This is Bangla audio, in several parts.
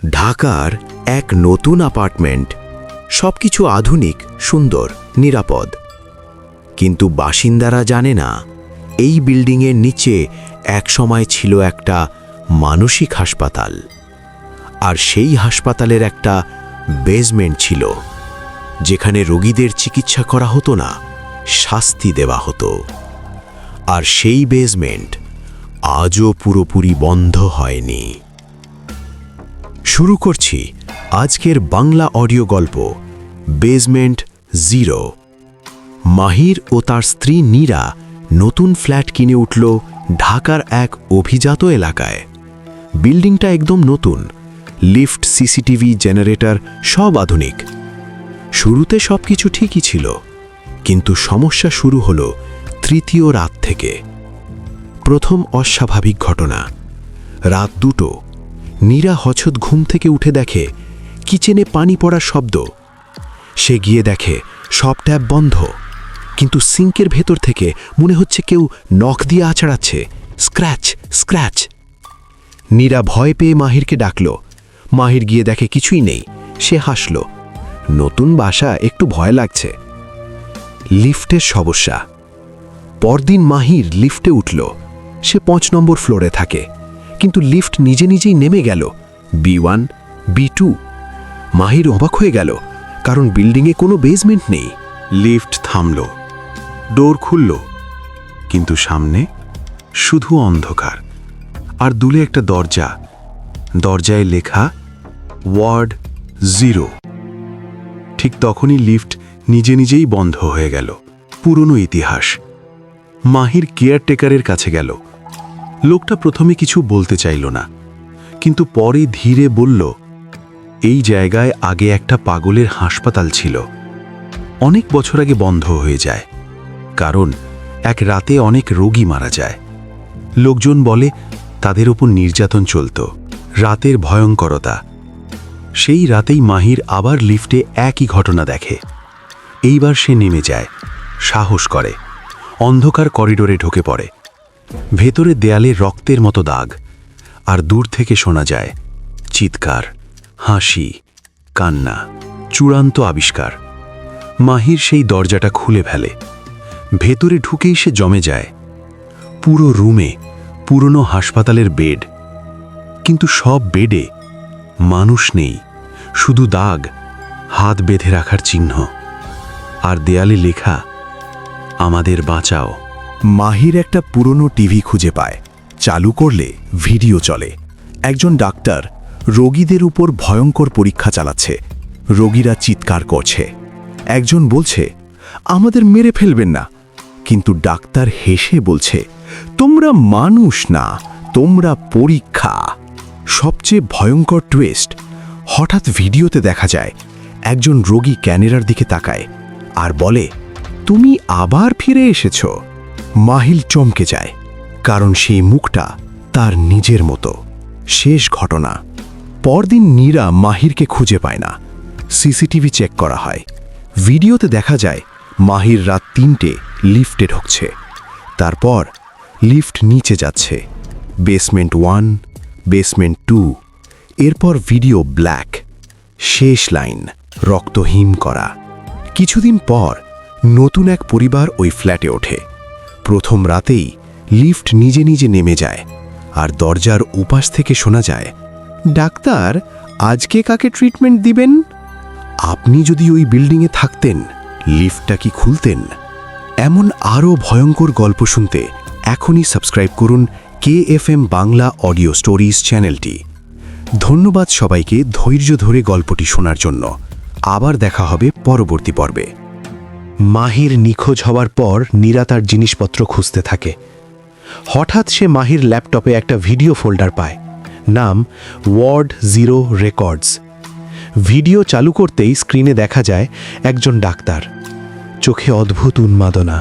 ঢাকার এক নতুন অ্যাপার্টমেন্ট, সবকিছু আধুনিক, সুন্দর, নিরাপদ। কিন্তু বাসিন্দারা জানে না এই বিল্ডিংয়ের নিচে একসময় ছিল একটা মানসিক হাসপাতাল। আর সেই হাসপাতালের একটা বেসমেন্ট ছিল, যেখানে রোগীদের চিকিৎসা করা হতো না, শাস্তি দেওয়া হতো। আর সেই বেসমেন্ট আজও পুরোপুরি বন্ধ হয়নি। শুরু করছি আজকের বাংলা অডিও গল্প, বেসমেন্ট জিরো। মাহির ও তার স্ত্রী নীরা নতুন ফ্ল্যাট কিনে উঠল ঢাকার এক অভিজাত এলাকায়। বিল্ডিংটা একদম নতুন, লিফট, সিসিটিভি, জেনারেটর সব আধুনিক। শুরুতে সবকিছু ঠিকই ছিল, কিন্তু সমস্যা শুরু হলো তৃতীয় রাত থেকে। প্রথম অস্বাভাবিক ঘটনা, রাত 2টো। নীরা হঠাৎ ঘুম থেকে উঠে দেখে কিচেনে পানি পড়ার শব্দ। সে গিয়ে দেখে সব ট্যাপ বন্ধ, কিন্তু সিঙ্কের ভেতর থেকে মনে হচ্ছে কেউ নখ দিয়ে আছাড়াচ্ছে, স্ক্র্যাচ স্ক্র্যাচ। নীরা ভয় পেয়ে মাহিরকে ডাকল। মাহির গিয়ে দেখে কিছুই নেই। সে হাসল, নতুন বাসা, একটু ভয় লাগছে। লিফটের সমস্যা। পরদিন মাহির লিফটে উঠল। সে 5 নম্বর ফ্লোরে থাকে, কিন্তু লিফট নিজে নিজেই নেমে গেল B1, B2। মাহির অবাক হয়ে গেল, কারণ বিল্ডিংয়ে কোনো বেসমেন্ট নেই। লিফট থামল, ডোর খুলল, কিন্তু সামনে শুধু অন্ধকার। আর দূরে একটা দরজা, দরজায় লেখা ওয়ার্ড 0। ঠিক তখনই লিফট নিজে নিজেই বন্ধ হয়ে গেল। পুরনো ইতিহাস। মাহির কেয়ারটেকারের কাছে গেল। লোকটা প্রথমে কিছু বলতে চাইল না, কিন্তু পরে ধীরে বলল, এই জায়গায় আগে একটা পাগলের হাসপাতাল ছিল। অনেক বছর আগে বন্ধ হয়ে যায়, কারণ এক রাতে অনেক রোগী মারা যায়। লোকজন বলে তাদের উপর নির্যাতন চলত। রাতের ভয়ঙ্করতা। সেই রাতেই মাহির আবার লিফটে একই ঘটনা দেখে। এইবার সে নেমে যায়, সাহস করে, অন্ধকার করিডোরে ঢুকে পড়ে। ভেতরে দেয়ালে রক্তের মতো দাগ, আর দূর থেকে শোনা যায় চিৎকার, হাসি, কান্না, চূড়ান্ত আবিষ্কার। মাহির সেই দরজাটা খুলে ফেলে। ভেতরে ঢুকেই সে জমে যায়। পুরো রুমে পুরনো হাসপাতালের বেড, কিন্তু সব বেডে মানুষ নেই, শুধু দাগ, হাত বেঁধে রাখার চিহ্ন, আর দেয়ালে লেখা, আমাদের বাঁচাও। মাহির একটা পুরনো টিভি খুঁজে পায়। চালু করলে ভিডিও চলে। একজন ডাক্তার রোগীদের উপর ভয়ঙ্কর পরীক্ষা চালাচ্ছে। রোগীরা চিৎকার করছে। একজন বলছে, আমাদের মেরে ফেলবেন না, কিন্তু ডাক্তার হেসে বলছে, তোমরা মানুষ না, তোমরা পরীক্ষা। সবচেয়ে ভয়ঙ্কর টুইস্ট, হঠাৎ ভিডিওতে দেখা যায় একজন রোগী ক্যামেরার দিকে তাকায় আর বলে, তুমি আবার ফিরে এসেছো। মাহির চমকে যায়, কারণ সেই মুখটা তার নিজের মতো। শেষ ঘটনা। পরদিন নীরা মাহিরকে খুঁজে পায় না। সিসিটিভি চেক করা হয়। ভিডিওতে দেখা যায় মাহির রাত 3টে লিফটে ঢুকছে। তারপর লিফট নিচে যাচ্ছে, বেসমেন্ট 1, বেসমেন্ট 2। এরপর ভিডিও ব্ল্যাক। শেষ লাইন রক্তহীন করা। কিছুদিন পর নতুন এক পরিবার ওই ফ্ল্যাটে ওঠে। প্রথম রাতেই লিফট নিজে নিজে নেমে যায়, আর দরজার উপাস থেকে শোনা যায়, ডাক্তার, আজকে কাকে ট্রিটমেন্ট দিবেন? আপনি যদি ওই বিল্ডিংয়ে থাকতেন, লিফটটা কি খুলতেন? এমন আরও ভয়ঙ্কর গল্প শুনতে এখনই সাবস্ক্রাইব করুন KFM বাংলা অডিও স্টোরিজ চ্যানেলটি। ধন্যবাদ সবাইকে ধৈর্য ধরে গল্পটি শোনার জন্য। আবার দেখা হবে পরবর্তী পর্বে। মাহির নিখোঁজ হওয়ার পর নীরা তার জিনিসপত্র খুঁজতে থাকে। হঠাৎ সে মাহির ল্যাপটপে একটা ভিডিও ফোল্ডার পায়, নাম ওয়ার্ড 0 রেকর্ডস। ভিডিও চালু করতেই স্ক্রিনে দেখা যায় একজন ডাক্তার, চোখে অদ্ভুত উন্মাদনা।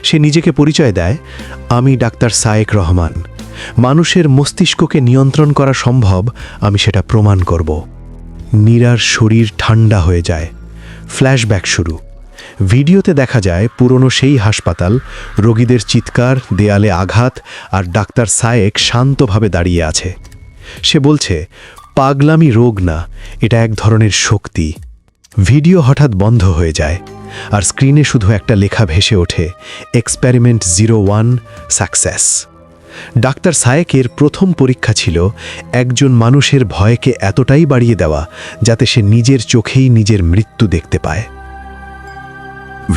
সে নিজেকে পরিচয় দেয়, আমি ডাক্তার সায়েক রহমান। মানুষের মস্তিষ্ককে নিয়ন্ত্রণ করা সম্ভব, আমি সেটা প্রমাণ করব। নীরার শরীর ঠান্ডা হয়ে যায়। ফ্ল্যাশব্যাক শুরু। ভিডিওতে দেখা যায় পুরনো সেই হাসপাতাল, রোগীদের চিৎকার, দেয়ালে আঘাত, আর ডাক্তার সায়েক শান্তভাবে দাঁড়িয়ে আছে। সে বলছে, পাগলামি রোগ না, এটা এক ধরনের শক্তি। ভিডিও হঠাৎ বন্ধ হয়ে যায় আর স্ক্রিনে শুধু একটা লেখা ভেসে ওঠে, এক্সপেরিমেন্ট 01 সাকসেস। ডাক্তার সায়েকের প্রথম পরীক্ষা ছিল একজন মানুষের ভয়কে এতটাই বাড়িয়ে দেওয়া যাতে সে নিজের চোখেই নিজের মৃত্যু দেখতে পায়।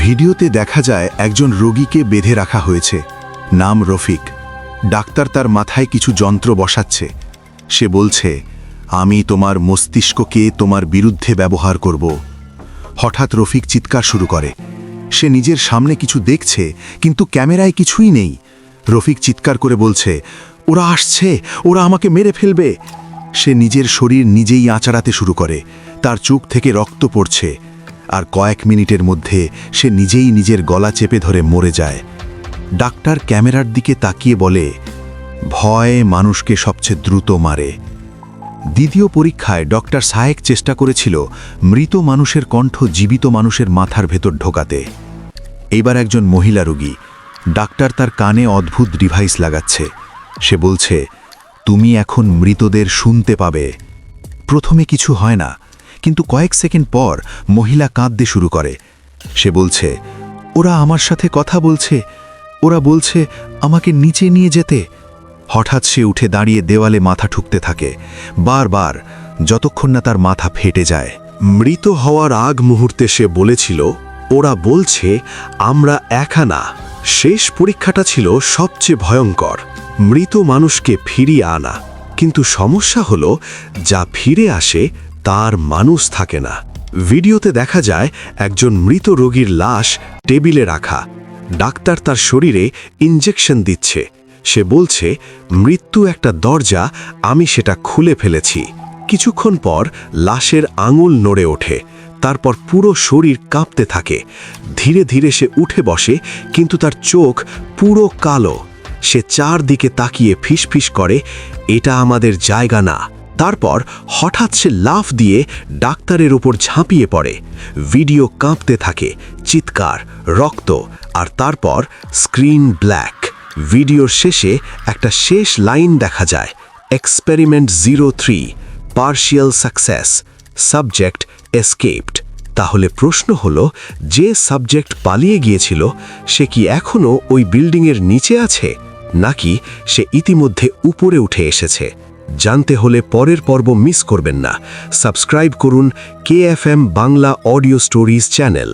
ভিডিওতে দেখা যায় একজন রোগীকে বেঁধে রাখা হয়েছে, নাম রফিক। ডাক্তার তার মাথায় কিছু যন্ত্র বসাচ্ছে। সে বলছে, আমি তোমার মস্তিষ্ককে তোমার বিরুদ্ধে ব্যবহার করব। হঠাৎ রফিক চিৎকার শুরু করে। সে নিজের সামনে কিছু দেখছে, কিন্তু ক্যামেরায় কিছুই নেই। রফিক চিৎকার করে বলছে, ওরা আসছে, ওরা আমাকে মেরে ফেলবে। সে নিজের শরীর নিজেই আঁচড়াতে শুরু করে। তার চোখ থেকে রক্ত পড়ছে, আর কয়েক মিনিটের মধ্যে সে নিজেই নিজের গলা চেপে ধরে মরে যায়। ডাক্তার ক্যামেরার দিকে তাকিয়ে বলে, ভয় মানুষকে সবচেয়ে দ্রুত মারে। দ্বিতীয় পরীক্ষায় ডক্টর সায়েক চেষ্টা করেছিল মৃত মানুষের কণ্ঠ জীবিত মানুষের মাথার ভেতর ঢোকাতে। এইবার একজন মহিলা রোগী। ডাক্তার তার কানে অদ্ভুত ডিভাইস লাগাচ্ছে। সে বলছে, তুমি এখন মৃতদের শুনতে পাবে। প্রথমে কিছু হয় না, কিন্তু কয়েক সেকেন্ড পর মহিলা কাঁদতে শুরু করে। সে বলছে, ওরা আমার সাথে কথা বলছে, ওরা বলছে আমাকে নিচে নিয়ে যেতে। হঠাৎ সে উঠে দাঁড়িয়ে দেওয়ালে মাথা ঠুকতে থাকে, বারবার, যতক্ষণ না তার মাথা ফেটে যায়। মৃত হওয়ার আগ মুহূর্তে সে বলেছিল, ওরা বলছে আমরা একা না। শেষ পরীক্ষাটা ছিল সবচেয়ে ভয়ঙ্কর, মৃত মানুষকে ফিরিয়ে আনা। কিন্তু সমস্যা হলো, যা ফিরে আসে তার মানুষ থাকে না। ভিডিওতে দেখা যায় একজন মৃত রোগীর লাশ টেবিলে রাখা। ডাক্তার তার শরীরে ইনজেকশন দিচ্ছে। সে বলছে, মৃত্যু একটা দরজা, আমি সেটা খুলে ফেলেছি। কিছুক্ষণ পর লাশের আঙুল নড়ে ওঠে, তারপর পুরো শরীর কাঁপতে থাকে। ধীরে ধীরে সে উঠে বসে, কিন্তু তার চোখ পুরো কালো। সে চারদিকে তাকিয়ে ফিসফিস করে, এটা আমাদের জায়গা না। তারপর হঠাৎ সে লাফ দিয়ে ডাক্তারের ওপর ঝাঁপিয়ে পড়ে। ভিডিও কাঁপতে থাকে, চিৎকার, রক্ত, আর তারপর স্ক্রিন ব্ল্যাক। ভিডিওর শেষে একটা শেষ লাইন দেখা যায়, experiment 03 partial success, subject escaped. তাহলে প্রশ্ন হলো, যে সাবজেক্ট পালিয়ে গিয়েছিল সে কি এখনও ওই বিল্ডিংয়ের নিচে আছে, নাকি সে ইতিমধ্যে উপরে উঠে এসেছে? জানতে হলে পরের পর্ব মিস করবেন না। সাবস্ক্রাইব করুন KFM Bangla audio stories channel.